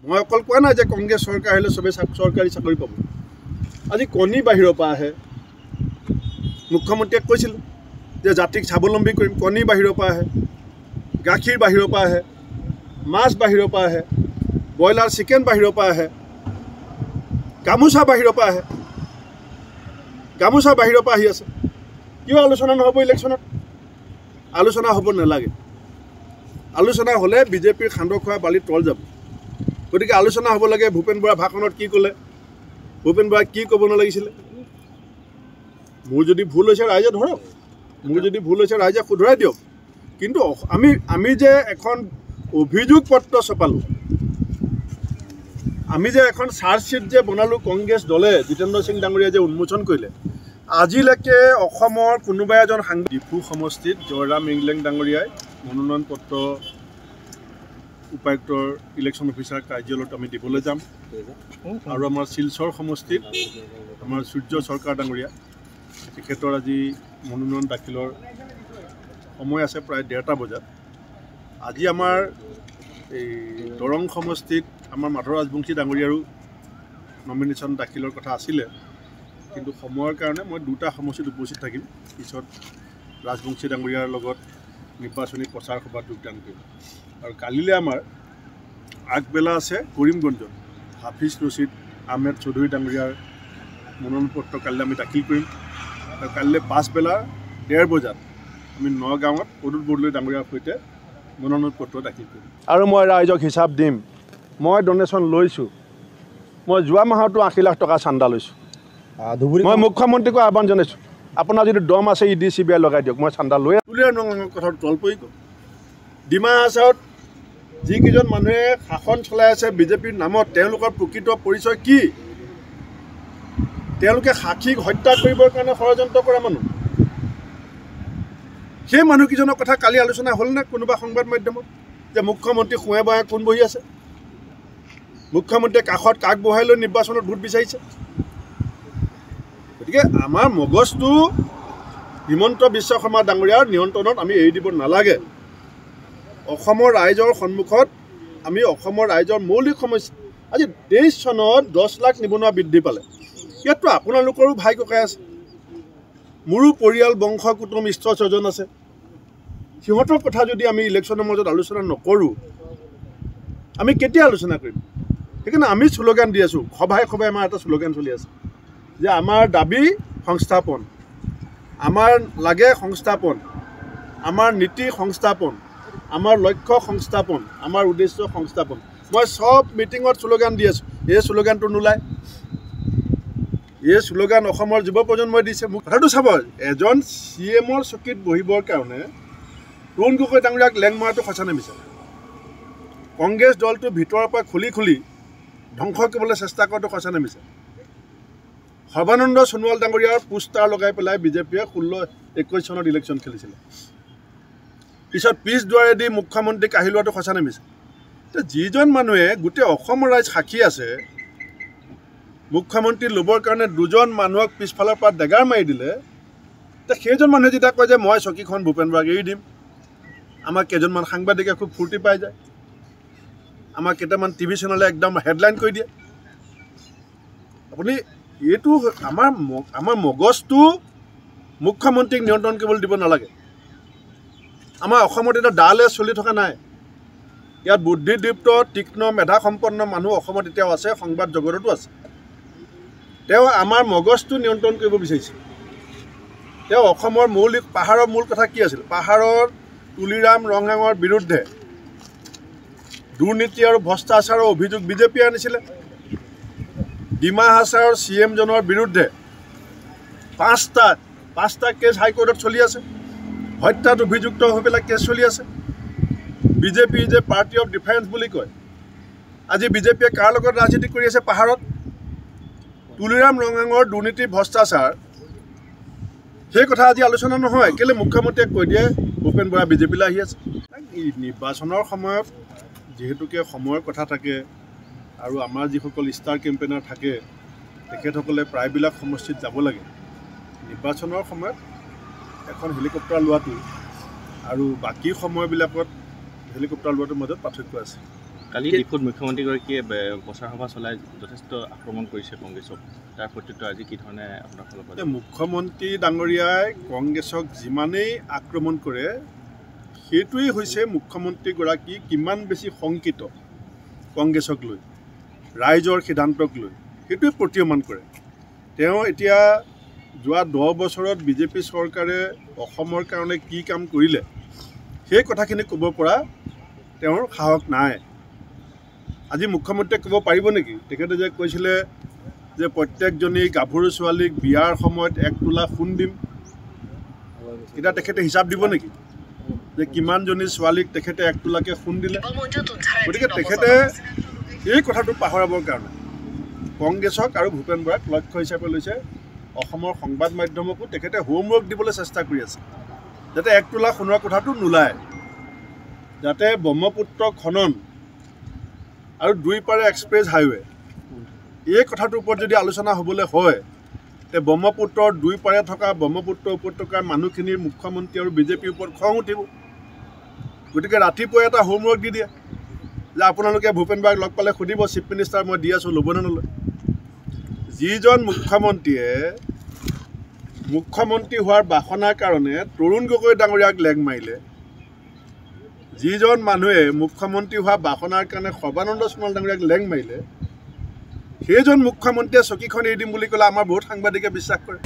মই অকল কোৱা নাই যে কংগ্ৰেছ চৰকাৰ আহিলে চবেই চৰকাৰী চাকৰি পাব। আজি কণী বাহিৰৰ পৰা আহে, মুখ্যমন্ত্ৰীয়ে কৈছিল যে জাতিক স্বাৱলম্বী কৰিম। কণী বাহিৰৰ পৰা আহে, গাখীৰ বাহিৰৰ পৰা আহে, মাছ বাহিৰৰ পৰা আহে, ব্ৰইলাৰ চিকেন বাহিৰৰ পৰা আহে, গামোচা বাহিৰৰ পৰা আহে, গামোচা বাহিৰৰ পৰা আহি আছে। কিয় আলোচনা নহ'ব ইলেকশ্যনত? আলোচনা হ'ব নালাগে। আলোচনা হ'লে বিজেপিৰ খান্দৰ খোৱা বালিত তল যাব। গতিকে আলোচনা হ'ব লাগে। ভূপেন বৰা ভাষণত কি ক'লে, ভূপেন বৰাই কি ক'ব নালাগিছিলে? মোৰ যদি ভুল হৈছে ৰাইজে ধৰক, মোৰ যদি ভুল হৈছে ৰাইজে শুধৰাই দিয়ক। কিন্তু আমি যে এখন অভিযোগ পত্ৰ ছপালোঁ, আমি যে এখন চাৰ্জশ্বিট যে বনালোঁ কংগ্ৰেছ দলে, জিতেন্দ্ৰ সিং ডাঙৰীয়াই যে উন্মোচন কৰিলে, আজিলৈকে অসমৰ কোনোবা এজন ডিফু সমষ্টিত জয়ৰাম ইংলেং ডাঙৰীয়াই মনোনয়ন পত্ৰ উপায়ুক্তৰ ইলেকশ্যন অফিচাৰ কাৰ্যালয়ত আমি দিবলৈ যাম। আৰু আমাৰ শিলচৰ সমষ্টিত আমাৰ সূৰ্য চৰকাৰ ডাঙৰীয়া, তেখেতৰ আজি মনোনয়ন দাখিলৰ সময় আছে প্ৰায় 1:30 বজাত। আজি আমাৰ এই দৰং সমষ্টিত আমাৰ মাধৱ ৰাজবংশী ডাঙৰীয়াৰো নমিনেশ্যন দাখিলৰ কথা আছিলে, কিন্তু সময়ৰ কাৰণে মই 2টা সমষ্টিত উপস্থিত থাকিম। পিছত ৰাজবংশী ডাঙৰীয়াৰ লগত নিৰ্বাচনী প্ৰচাৰ সভাত যোগদান কৰিম। আৰু কালিলৈ আমাৰ আগবেলা আছে কৰিমগঞ্জত হাফিজ ৰছিদ আহমেদ চৌধুৰী ডাঙৰীয়াৰ মনোনয়ন পত্ৰ কালিলৈ আমি দাখিল কৰিম। আৰু কালিলৈ পাছবেলা 1:30 বজাত আমি নগাঁৱত প্ৰদ্যুৎ বৰদলৈ ডাঙৰীয়াৰ সৈতে মনোনয়ন পত্ৰ দাখিল কৰিম। আৰু মই ৰাইজক হিচাপ দিম, মই ডনেশ্যন লৈছোঁ। মই যোৱা মাহতো 80 লাখ টকা চান্দা লৈছোঁ। মই মুখ্যমন্ত্ৰীকো আহ্বান জনাইছোঁ, আপোনাৰ যদি দম আছে ED CBI লগাই দিয়ক, মই চান্দা লৈ তুলিয়াৰ কথাটো তল পৰি গ'ল। ডিমা হাছাওত যিকেইজন মানুহে শাসন চলাই আছে বিজেপিৰ নামত, তেওঁলোকৰ প্ৰকৃত পৰিচয় কি? তেওঁলোকে সাক্ষীক হত্যা কৰিবৰ কাৰণে ষড়যন্ত্ৰ কৰা মানুহ। সেই মানুহকেইজনৰ কথা কালি আলোচনা হ'লনে কোনোবা সংবাদ মাধ্যমত? যে মুখ্যমন্ত্ৰী শুৱে বহাই কোন বহি আছে, মুখ্যমন্ত্ৰীয়ে কাষত কাক বহাই লৈ নিৰ্বাচনত ভোট বিচাৰিছে। গতিকে আমাৰ মগজটো হিমন্ত বিশ্ব শৰ্মা ডাঙৰীয়াৰ নিয়ন্ত্ৰণত আমি এৰি দিব নালাগে। অসমৰ ৰাইজৰ সন্মুখত আমি অসমৰ ৰাইজৰ মৌলিক সমস্যা, আজি 23 চনত 10 লাখ নিবনুৱা বৃদ্ধি পালে। ইয়াততো আপোনালোকৰো ভাই ককাই আছে, মোৰো পৰিয়াল বংশ কুটুম ইষ্ট স্বজন আছে। সিহঁতৰ কথা যদি আমি ইলেকশ্যনৰ মাজত আলোচনা নকৰোঁ, আমি কেতিয়া আলোচনা কৰিম? সেইকাৰণে আমি শ্লোগান দি আছোঁ, সভাই সভাই আমাৰ এটা শ্লোগান চলি আছে যে আমাৰ দাবী সংস্থাপন, আমাৰ লাগে সংস্থাপন, আমাৰ নীতি সংস্থাপন, আমাৰ লক্ষ্য সংস্থাপন, আমাৰ উদ্দেশ্য সংস্থাপন। মই সব মিটিঙত শ্লোগান দি আছোঁ। এই শ্লোগানটো নোলায়। এই শ্লোগান অসমৰ যুৱ প্ৰজন্মই দিছে। মোক কথাটো চাব, এজন CMৰ চকীত বহিবৰ কাৰণে তৰুণ গগৈ ডাঙৰীয়াক লেং মৰাটো সঁচানে মিছা? কংগ্ৰেছ দলটো ভিতৰৰ পৰা খুলি খুলি ধ্বংস কৰিবলৈ চেষ্টা কৰাটো সঁচানে মিছা? সৰ্বানন্দ সোণোৱাল ডাঙৰীয়াৰ পোষ্টাৰ লগাই পেলাই বিজেপিয়ে 16-21 চনত ইলেকশ্যন খেলিছিলে। পিছত পিছ দুৱাৰেদি মুখ্যমন্ত্ৰীক আহি লোৱাটো সঁচানে মিছা? যিজন মানুহে গোটেই অসমৰ ৰাইজ সাক্ষী আছে, মুখ্যমন্ত্ৰী ল'বৰ কাৰণে 2জন মানুহক পিছফালৰ পৰা ডেগাৰ মাৰি দিলে, সেইজন মানুহে যেতিয়া কয় যে মই চকীখন ভূপেন বৰাক এৰি দিম, আমাৰ কেইজনমান সাংবাদিকে খুব ফূৰ্তি পাই যায়, আমাৰ কেইটামান TV চেনেলে একদম হেডলাইন কৰি দিয়ে। আপুনি এইটো আমাৰ মগজটো মুখ্যমন্ত্ৰীক নিয়ন্ত্ৰণ কৰিবলৈ দিব নালাগে। আমাৰ অসমত এটা ডালে চলি থকা নাই। ইয়াত বুদ্ধিদীপ্ত তীক্ষ্ণ মেধাসম্পন্ন মানুহ অসমত এতিয়াও আছে, সংবাদ জগততো আছে। তেওঁ আমাৰ মগজটো নিয়ন্ত্ৰণ কৰিব বিচাৰিছে। তেওঁ অসমৰ পাহাৰৰ মূল কথা কি আছিল? পাহাৰৰ তুলিৰাম ৰংহাঙৰ বিৰুদ্ধে দুৰ্নীতি আৰু ভ্ৰষ্টাচাৰৰ অভিযোগ বিজেপিয়ে আনিছিলে। ডিমা হাছাওৰ CMজনৰ বিৰুদ্ধে 5টা কেছ হাইকোৰ্টত চলি আছে। হত্যাত অভিযুক্ত হৈ পেলাই কেছ চলি আছে। বিজেপি যে পাৰ্টি অফ ডিফেন্স বুলি কয়, আজি বিজেপিয়ে কাৰ লগত ৰাজনীতি কৰি আছে? পাহাৰত তুলিৰাম ৰংহাঙৰ দুৰ্নীতি ভ্ৰষ্টাচাৰ, সেই কথা আজি আলোচনা নহয়। কেলৈ মুখ্যমন্ত্ৰীয়ে কৈ দিয়ে ভূপেন বৰা বিজেপিলৈ আহি আছে? নিৰ্বাচনৰ সময়ত যিহেতুকে সময়ৰ কথা থাকে আৰু আমাৰ যিসকল ষ্টাৰ কেম্পেইনাৰ থাকে, তেখেতসকলে প্ৰায়বিলাক সমষ্টিত যাব লাগে। নিৰ্বাচনৰ সময়ত এখন হেলিকপ্টাৰ লোৱাটো আৰু বাকী সময়বিলাকত হেলিকপ্টাৰ লোৱাটোৰ মাজত পাৰ্থক্য আছে। কালি ডিফুত মুখ্যমন্ত্ৰীগৰাকীয়ে প্ৰচাৰ সভা চলাই যথেষ্ট আক্ৰমণ কৰিছে কংগ্ৰেছক তাৰ প্ৰতিটো আজি কি ধৰণে আপোনাৰ ফালৰ পৰা মুখ্যমন্ত্ৰী ডাঙৰীয়াই কংগ্ৰেছক যিমানেই আক্ৰমণ কৰে সেইটোৱেই হৈছে মুখ্যমন্ত্ৰীগৰাকী কিমান বেছি শংকিত কংগ্ৰেছক লৈ ৰাইজৰ সিদ্ধান্তক লৈ সেইটোৱে প্ৰতীয়মান কৰে তেওঁ এতিয়া যোৱা 10 বছৰত বিজেপি চৰকাৰে অসমৰ কাৰণে কি কাম কৰিলে সেই কথাখিনি ক'ব পৰা তেওঁৰ সাহস নাই আজি মুখ্যমন্ত্ৰীয়ে ক'ব পাৰিব নেকি তেখেতে যে কৈছিলে যে প্ৰত্যেকজনী গাভৰু ছোৱালীক বিয়াৰ সময়ত 1 তোলা সোণ দিম এটা তেখেতে হিচাপ দিব নেকি যে কিমানজনী ছোৱালীক তেখেতে 1 তোলাকে সোণ দিলে গতিকে তেখেতে এই কথাটো পাহৰাবৰ কাৰণে কংগ্ৰেছক আৰু ভূপেন বৰাক লক্ষ্য হিচাপে লৈছে অসমৰ সংবাদ মাধ্যমকো তেখেতে হোমৱৰ্ক দিবলৈ চেষ্টা কৰি আছে যাতে 1 তোলা সোণৰ কথাটো নোলায় যাতে ব্ৰহ্মপুত্ৰ খনন আৰু দুইপাৰে এক্সপ্ৰেছ হাইৱে এই কথাটোৰ ওপৰত যদি আলোচনা হ'বলৈ হয় তে ব্ৰহ্মপুত্ৰৰ দুইপাৰে থকা ব্ৰহ্মপুত্ৰ উপত্যকাৰ মানুহখিনিৰ মুখ্যমন্ত্ৰী আৰু বিজেপিৰ ওপৰত খং উঠিব গতিকে ৰাতিপুৱা এটা হোমৱৰ্ক দি দিয়ে যে আপোনালোকে ভূপেন বৰাক লগ পালে সুধিব চিফ মিনিষ্টাৰ মই দি আছোঁ ল'বনে নলয় যিজন মুখ্যমন্ত্ৰীয়ে মুখ্যমন্ত্ৰী হোৱাৰ বাসনাৰ কাৰণে তৰুণ গগৈ ডাঙৰীয়াক লেগ মাৰিলে যিজন মানুহে মুখ্যমন্ত্ৰী হোৱা বাসনাৰ কাৰণে সৰ্বানন্দ সোণোৱাল ডাঙৰীয়াক লেগ মাৰিলে সেইজন মুখ্যমন্ত্ৰীয়ে চকীখন এৰি দিম বুলি ক'লে আমাৰ বহুত সাংবাদিকে বিশ্বাস কৰে